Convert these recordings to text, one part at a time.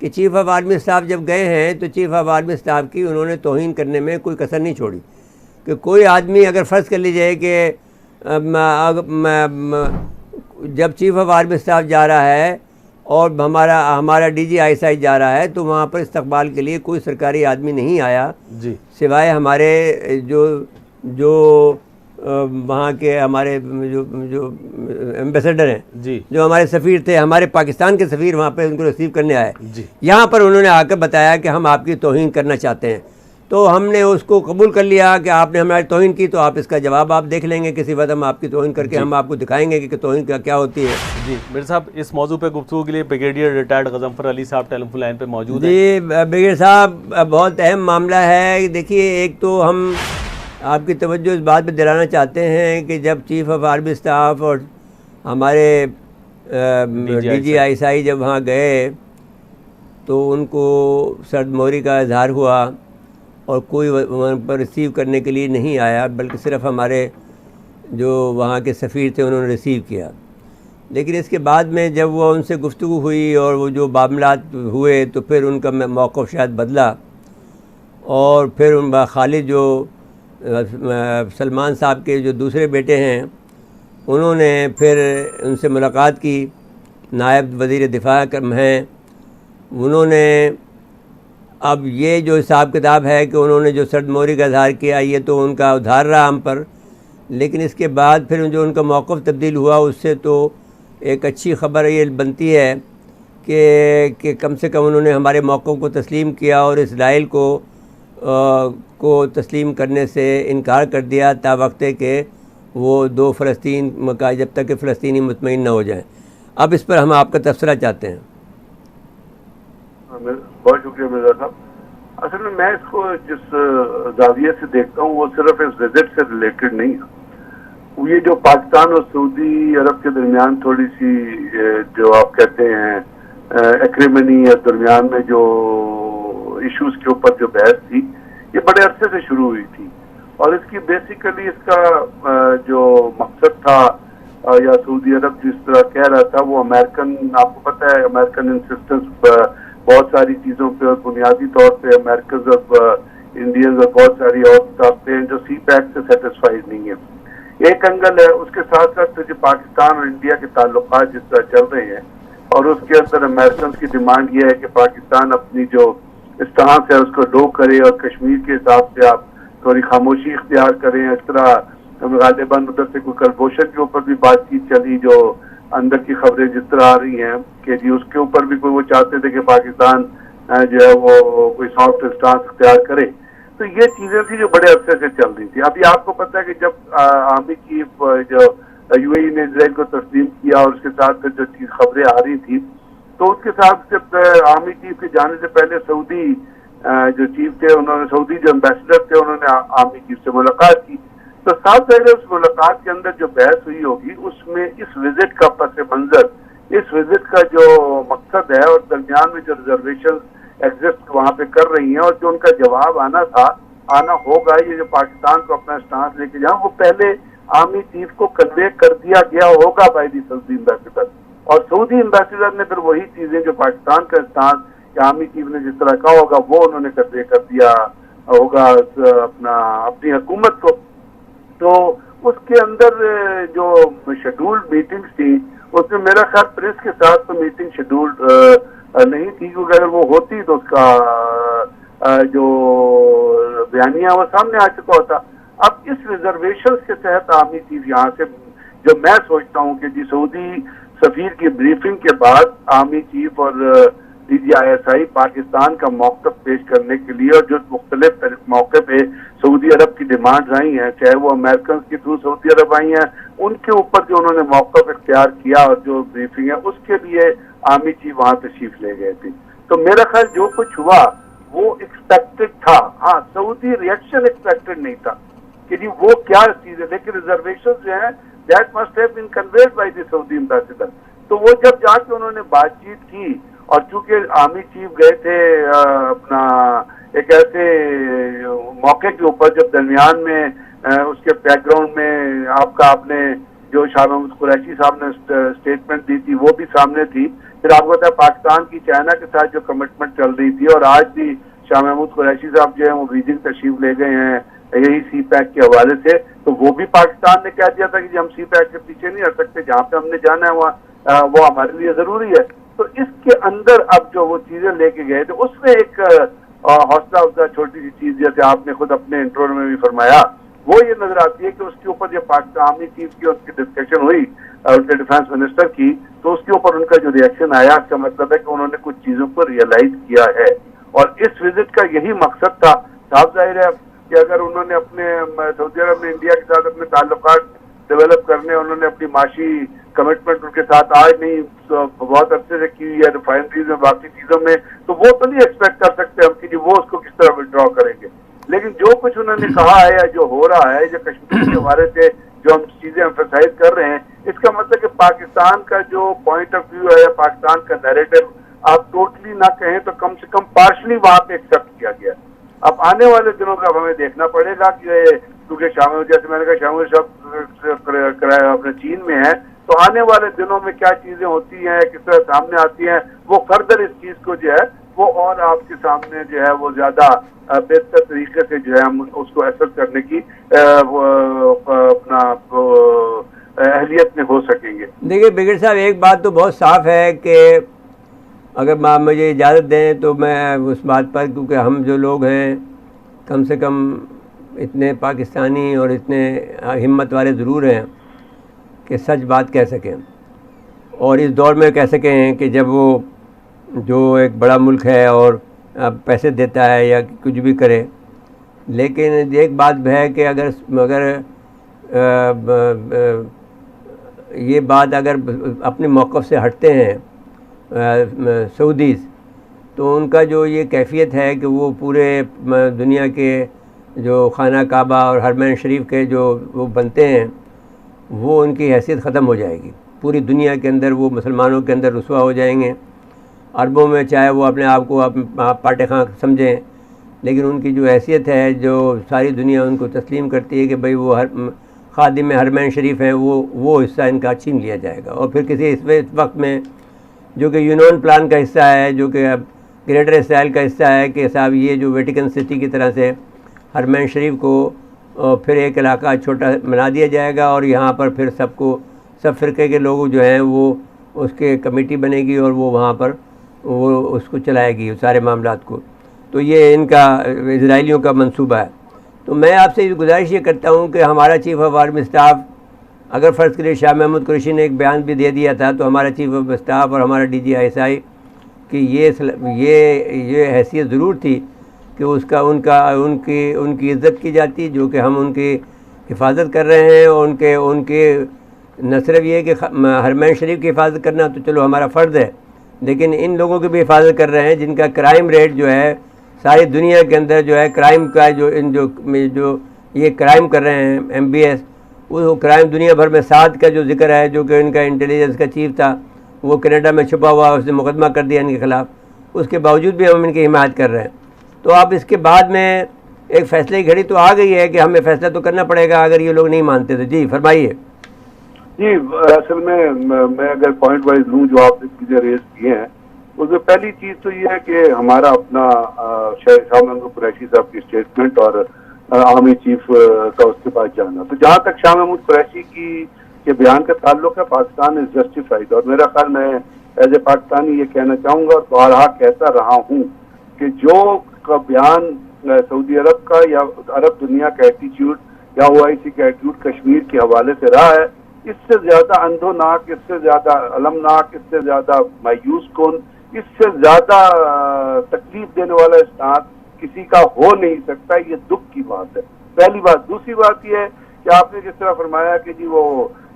कि chief of army staff जब गए हैं तो चीफ़ ऑफ आर्मी स्टाफ की उन्होंने तौहीन करने में कोई कसर नहीं छोड़ी। कि कोई आदमी अगर फ़र्ज़ कर लीजिए कि जब चीफ़ ऑफ आर्मी स्टाफ जा रहा है और हमारा DGISI जा रहा है तो वहाँ पर इस्तकबाल के लिए कोई सरकारी आदमी नहीं आया जी, सिवाय हमारे जो वहाँ के हमारे जो जो एम्बेसडर हैं जी, जो हमारे सफ़ीर थे, हमारे पाकिस्तान के सफ़ीर वहाँ पे उनको रिसीव करने आए। जी, यहाँ पर उन्होंने आकर बताया कि हम आपकी तौहीन करना चाहते हैं, तो हमने उसको कबूल कर लिया कि आपने हमारी तौहीन की तो आप इसका जवाब आप देख लेंगे किसी वक्त, हम आपकी तौहीन करके हम आपको दिखाएंगे कि तौहीन क्या होती है। जी। मेरे साहब, इस मौजू पे गुफ्तगू के लिए ब्रिगेडियर रिटायर्ड गज़नफ़र अली साहब टेलीफोन लाइन पे मौजूद हैं। जी ब्रिगेडियर साहब, बहुत अहम मामला है। देखिए, एक तो हम आपकी तवज्जो इस बात पे दिलाना चाहते हैं कि जब चीफ़ ऑफ आर्मी स्टाफ और हमारे DGISI जब वहाँ गए तो उनको सर्दमौरी का इजहार हुआ और कोई वहाँ पर रिसीव करने के लिए नहीं आया, बल्कि सिर्फ हमारे जो वहाँ के सफ़ीर थे उन्होंने रिसीव किया। लेकिन इसके बाद में जब वो उनसे गुफ्तगू हुई और वो जो मामलात हुए तो फिर उनका मौक़िफ़ शायद बदला और फिर उन खालिद जो सलमान साहब के जो दूसरे बेटे हैं उन्होंने फिर उनसे मुलाकात की। नायब वज़ीर दिफ़ा हैं, उन्होंने अब ये जो हिसाब किताब है कि उन्होंने जो सर्दमौरी का इजहार किया ये तो उनका उधार रहा हम पर, लेकिन इसके बाद फिर जो उनका मौक़िफ़ तब्दील हुआ उससे तो एक अच्छी ख़बर ये बनती है कि कम से कम उन्होंने हमारे मौक़िफ़ को तस्लीम किया और इसराइल को तस्लीम करने से इनकार कर दिया तावक्ते के वो दो फ़लस्तीन का, जब तक कि फ़लस्तीनी मुतमईन न हो जाएं। अब इस पर हम आपका तबसरा चाहते हैं। बहुत शुक्रिया मिर्ज़ा साहब। असल में मैं इसको जिस जाविये से देखता हूँ वो सिर्फ इस विजिट से रिलेटेड नहीं है। ये जो पाकिस्तान और सऊदी अरब के दरमियान थोड़ी सी जो आप कहते हैं एक्रिमनी या दरमियान में जो इश्यूज के ऊपर जो बहस थी ये बड़े अरसे से शुरू हुई थी और इसकी बेसिकली इसका जो मकसद था या सऊदी अरब जिस तरह कह रहा था वो अमेरिकन, आपको पता है अमेरिकन इंसिस्टेंस बहुत सारी चीज़ों पे और बुनियादी तौर पे अमेरिकन और इंडियंस और बहुत सारी और ताकतें हैं जो CPEC से सेटिस्फाइड नहीं है। एक एंगल है। उसके साथ साथ जो पाकिस्तान और इंडिया के ताल्लुकात जिस तरह चल रहे हैं और उसके अंदर अमेरिकन की डिमांड ये है कि पाकिस्तान अपनी जो स्टांस है उसको लो करे और कश्मीर के हिसाब से आप थोड़ी खामोशी इख्तियार करें। इस तरह गालिबन उधर से कोई कलभूषण के ऊपर भी बातचीत चली जो अंदर की खबरें जिस तरह आ रही हैं कि जी उसके ऊपर भी कोई वो चाहते थे कि पाकिस्तान जो है वो कोई सॉफ्ट स्टांस इख्तियार करे। तो ये चीज़ें थी जो बड़े अरसे से चल रही थी। अभी आपको पता है कि जब आर्मी चीफ जो UAE ने इसराइल को तस्लीम किया और उसके साथ फिर जो चीज़ खबरें आ रही थी तो उसके साथ से आर्मी चीफ के जाने से पहले सऊदी जो चीफ थे उन्होंने, सऊदी जो एम्बेसडर थे उन्होंने आर्मी चीफ से मुलाकात की। तो साथ पहले उस मुलाकात के अंदर जो बहस हुई होगी उसमें इस विजिट का पस मंजर, इस विजिट का जो मकसद है और दरमियान में जो रिजर्वेशन एग्जिस्ट वहाँ पे कर रही हैं और जो उनका जवाब आना होगा, ये जो पाकिस्तान को अपना स्टांस लेके जाए वो पहले आर्मी चीफ को कन्वे कर दिया गया होगा बाय दी सऊदी एम्बेसडर। और सऊदी एम्बेसडर ने फिर वही चीजें जो पाकिस्तान का स्टांस आर्मी चीफ ने जिस तरह कहा होगा वो उन्होंने कन्वे कर दिया होगा अपनी हुकूमत को। तो उसके अंदर जो शेड्यूल्ड मीटिंग्स थी उसमें मेरा ख्याल प्रेस के साथ तो मीटिंग शेड्यूल्ड नहीं थी, क्योंकि अगर वो होती तो उसका जो बयानिया वो सामने आ चुका होता। अब इस रिजर्वेशन के तहत आर्मी चीफ यहाँ से जो मैं सोचता हूँ कि जी सऊदी सफीर की ब्रीफिंग के बाद आर्मी चीफ और DGISI पाकिस्तान का मौक़िफ़ पेश करने के लिए और जो मुख्तलिफ मौके पे सऊदी अरब की डिमांड आई हैं, चाहे वो अमेरिकन के थ्रू सऊदी अरब आई हैं, उनके ऊपर जो उन्होंने मौक़िफ़ इख्तियार किया और जो ब्रीफिंग है उसके लिए आर्मी चीफ वहाँ तशरीफ ले गए थे। तो मेरा ख्याल जो कुछ हुआ वो एक्सपेक्टेड था। हाँ, सऊदी रिएक्शन एक्सपेक्टेड नहीं था कि जी वो क्या चीज़ है, लेकिन रिजर्वेशन जो है that must have been conveyed by the Saudi ambassador. तो वो जब जाके उन्होंने बातचीत की और चूंकि आर्मी चीफ गए थे अपना एक ऐसे मौके के ऊपर जब दरमियान में उसके बैकग्राउंड में आपने जो शाह महमूद कुरैशी साहब ने स्टेटमेंट दी थी वो भी सामने थी। फिर आपको पता है पाकिस्तान की चाइना के साथ जो कमिटमेंट चल रही थी, और आज भी शाह महमूद कुरैशी साहब जो है वो बीजिंग तशरीफ ले गए हैं यही सी पैक के हवाले से। तो वो भी पाकिस्तान ने कह दिया था कि हम सी पैक के पीछे नहीं हट सकते, जहाँ पे हमने जाना है वहाँ वो हमारे लिए जरूरी है। तो इसके अंदर अब जो वो चीजें लेके गए तो उसमें एक हौसला अफजा छोटी सी चीज जैसे आपने खुद अपने इंट्रो में भी फरमाया वो ये नजर आती है कि उसके ऊपर जो पाकिस्तान आर्मी चीफ की उसकी डिस्कशन हुई उनके डिफेंस मिनिस्टर की, तो उसके ऊपर उनका जो रिएक्शन आया इसका मतलब है कि उन्होंने कुछ चीजों को रियलाइज किया है। और इस विजिट का यही मकसद था। साफ जाहिर है कि अगर उन्होंने अपने सऊदी अरब में इंडिया के साथ अपने ताल्लुकात डेवलप करने, उन्होंने अपनी माशी कमिटमेंट उनके साथ आज नहीं तो बहुत अच्छे से की हुई है रिफाइनरीज में बाकी चीजों में, तो वो तो नहीं एक्सपेक्ट कर सकते हम कि वो उसको किस तरह विड्रॉ करेंगे। लेकिन जो कुछ उन्होंने कहा है या जो हो रहा है, जो कश्मीर के हवाले से जो हम चीजें एम्फसाइज कर रहे हैं, इसका मतलब कि पाकिस्तान का जो पॉइंट ऑफ व्यू है, पाकिस्तान का नैरेटिव आप टोटली ना कहें तो कम से कम पार्शली वहां पे एक्सेप्ट किया गया। अब आने वाले दिनों का हमें देखना पड़ेगा कि क्योंकि शामिल जैसे मैंने कहा शामिल सब अपने चीन में है, तो आने वाले दिनों में क्या चीजें होती हैं, किस तरह सामने आती हैं, वो फर्दर इस चीज को जो है वो और आपके सामने जो है वो ज्यादा बेहतर तरीके से जो है हम उसको एसेस करने की अपना अहलियत में हो सकेंगे। देखिए ब्रिगेडियर साहब, एक बात तो बहुत साफ है कि अगर आप मुझे इजाज़त दें तो मैं उस बात पर, क्योंकि हम जो लोग हैं कम से कम इतने पाकिस्तानी और इतने हिम्मत वाले ज़रूर हैं कि सच बात कह सकें और इस दौर में कह सकें कि जब वो जो एक बड़ा मुल्क है और पैसे देता है या कुछ भी करे, लेकिन एक बात है कि अगर ये बात अगर अपने मौक़िफ़ से हटते हैं सऊदीज़, तो उनका जो ये कैफियत है कि वो पूरे दुनिया के जो खाना काबा और हरमैन शरीफ के जो वो बनते हैं, वो उनकी हैसियत ख़त्म हो जाएगी। पूरी दुनिया के अंदर वो मुसलमानों के अंदर रुसवा हो जाएंगे। अरबों में चाहे वो अपने आप को आप पाटे खां समझें, लेकिन उनकी जो हैसियत है, जो सारी दुनिया उनको तस्लीम करती है कि भाई वो खादिम हरमैन शरीफ हैं, वो हिस्सा इनका छीन लिया जाएगा। और फिर किसी इस वक्त में जो कि यूनियन प्लान का हिस्सा है, जो कि ग्रेटर इसराइल का हिस्सा है, कि साहब ये जो वेटिकन सिटी की तरह से हरमैन शरीफ को फिर एक इलाका छोटा बना दिया जाएगा और यहाँ पर फिर सब फ़िरके के लोग जो हैं वो उसके कमेटी बनेगी और वो वहाँ पर वो उसको चलाएगी सारे मामलात को। तो ये इनका इजराइलियों का मंसूबा है। तो मैं आपसे गुजारिश ये करता हूँ कि हमारा चीफ़ ऑफ आर्मी स्टाफ, अगर फ़र्ज़ के लिए शाह महमूद कुरैशी ने एक बयान भी दे दिया था, तो हमारा चीफ़ ऑफ स्टाफ और हमारा DGISI कि ये हैसियत ज़रूर थी कि उनकी इज़्ज़त की जाती, जो कि हम उनकी हिफाजत कर रहे हैं। और उनके न सिर्फ ये कि हरमैन शरीफ की हिफाजत करना तो चलो हमारा फ़र्ज़ है, लेकिन इन लोगों की भी हिफाजत कर रहे हैं जिनका क्राइम रेट जो है सारी दुनिया के अंदर जो है क्राइम का जो ये क्राइम कर रहे हैं MBS, वो क्राइम दुनिया भर में 7 का जो जिक्र है, जो कि इनका इंटेलिजेंस का चीफ था वो कनाडा में छुपा हुआ, उसने मुकदमा कर दिया इनके ख़िलाफ़, उसके बावजूद भी हम इनकी हिमायत कर रहे हैं। तो आप इसके बाद में एक फ़ैसले की घड़ी तो आ गई है कि हमें फ़ैसला तो करना पड़ेगा अगर ये लोग नहीं मानते तो। जी फरमाइए। जी असल में मैं अगर पॉइंट वाइज लूँ जो आपने चीज़ें रेज किए हैं, उसमें पहली चीज़ तो ये है कि हमारा अपना शाह महमूद कुरैशी साहब की स्टेटमेंट और आर्मी चीफ का उसके पास जाना। तो जहाँ तक शाह महमूद कुरैशी के बयान का ताल्लुक है, पाकिस्तान इज जस्टिफाइड। और मेरा ख्याल मैं एज ए पाकिस्तानी ये कहना चाहूँगा और बारहा कहता रहा हूँ कि जो का बयान सऊदी अरब का या अरब दुनिया का एटीट्यूड या OIC का एटीट्यूड कश्मीर के हवाले से रहा है, इससे ज्यादा अंधोनाक, इससे ज्यादा अलमनाक, इससे ज्यादा मायूस कौन, इससे ज्यादा तकलीफ देने वाला स्टांस किसी का हो नहीं सकता। ये दुख की बात है, पहली बात। दूसरी बात यह है कि आपने जिस तरह फरमाया कि जी वो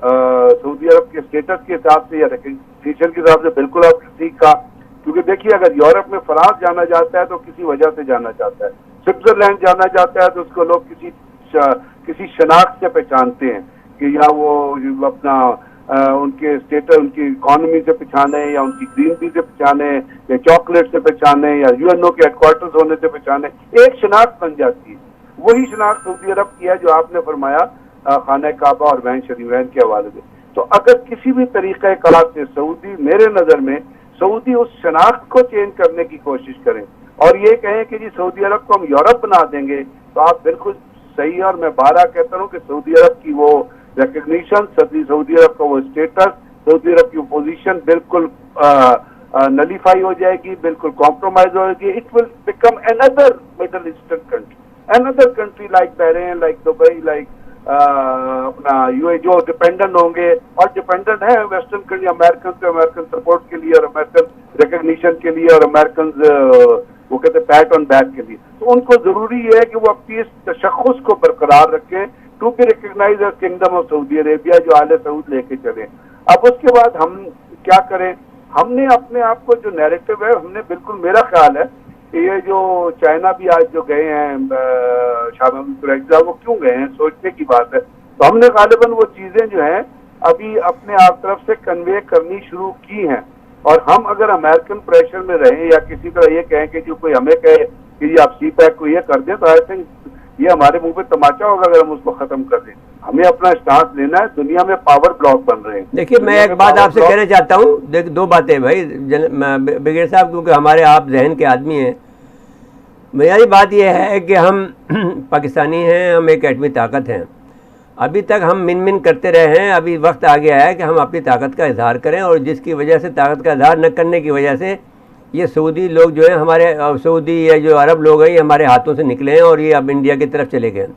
सऊदी अरब के स्टेटस के हिसाब से या रिकग्निशन के हिसाब से, बिल्कुल आपने ठीक कहा। क्योंकि देखिए अगर यूरोप में फ्रांस जाना चाहता है तो किसी वजह से जाना चाहता है, स्विट्जरलैंड जाना चाहता है तो उसको लोग किसी शनाख्त से पहचानते हैं कि या वो अपना उनके स्टेटस, उनकी इकॉनमी से पहचाने या उनकी ग्रीन टी से पहचाने या चॉकलेट से पहचाने या UNO के हेडक्वार्टर्स होने से पहचाने, एक शनाख्त बन जाती है। वही शनाख्त सऊदी अरब की है जो आपने फरमाया खाना काबा और वैन शरीवैन के हवाले से। तो अगर किसी भी तरीक़े कार से सऊदी, मेरे नज़र में सऊदी उस शनाख्त को चेंज करने की कोशिश करें और ये कहें कि जी सऊदी अरब को हम यूरोप बना देंगे, तो आप बिल्कुल सही है। और मैं बारह कहता हूँ कि सऊदी अरब की वो रिकग्निशन, सऊदी अरब का वो स्टेटस, सऊदी अरब की पोजीशन बिल्कुल नलीफाई हो जाएगी, बिल्कुल कॉम्प्रोमाइज हो जाएगी। It will become another middle eastern country, another country like Bahrain, like Dubai, like अपना यूए, जो डिपेंडेंट होंगे और डिपेंडेंट है वेस्टर्न कंट्री, अमेरिकन से, अमेरिकन सपोर्ट के लिए और अमेरिकन रिकग्निशन के लिए और अमेरिकन वो कहते हैं पैट ऑन बैक के लिए। तो उनको जरूरी है कि वो अपनी इस तशख्खुस को बरकरार रखें, to be recognise as kingdom of Saudi Arabia, जो आले सऊद लेके चले। अब उसके बाद हम क्या करें? हमने अपने आप को जो नैरेटिव है, हमने बिल्कुल, मेरा ख्याल है कि ये जो चाइना भी आज जो गए हैं शाह, वो क्यों गए हैं, सोचने की बात है। तो हमने गालिबन वो चीजें जो हैं अभी अपने आप तरफ से कन्वे करनी शुरू की हैं। और हम अगर अमेरिकन प्रेशर में रहें या किसी तरह ये कहें कि जो कोई हमें कहे कि आप सी पैक को ये कर दें, तो आई थिंक ये हमारे मुंह पे तमाचा होगा अगर हम उसको खत्म कर दें। हमें अपना स्टांस लेना है। दुनिया में पावर ब्लॉक बन रहे हैं। देखिए, मैं एक बात आपसे कहना चाहता हूँ, दो बातें भाई ब्रिगेडियर साहब, क्योंकि हमारे आप जहन के आदमी हैं। मेरी बात यह है कि हम पाकिस्तानी हैं, हम एक एटमी ताकत हैं। अभी तक हम मिन करते रहे हैं, अभी वक्त आ गया है कि हम अपनी ताकत का इजहार करें। और जिसकी वजह से ताकत का इजहार न करने की वजह से ये सऊदी लोग जो हैं, हमारे सऊदी या जो अरब लोग हैं, ये हमारे हाथों से निकले हैं और ये अब इंडिया की तरफ चले गए हैं।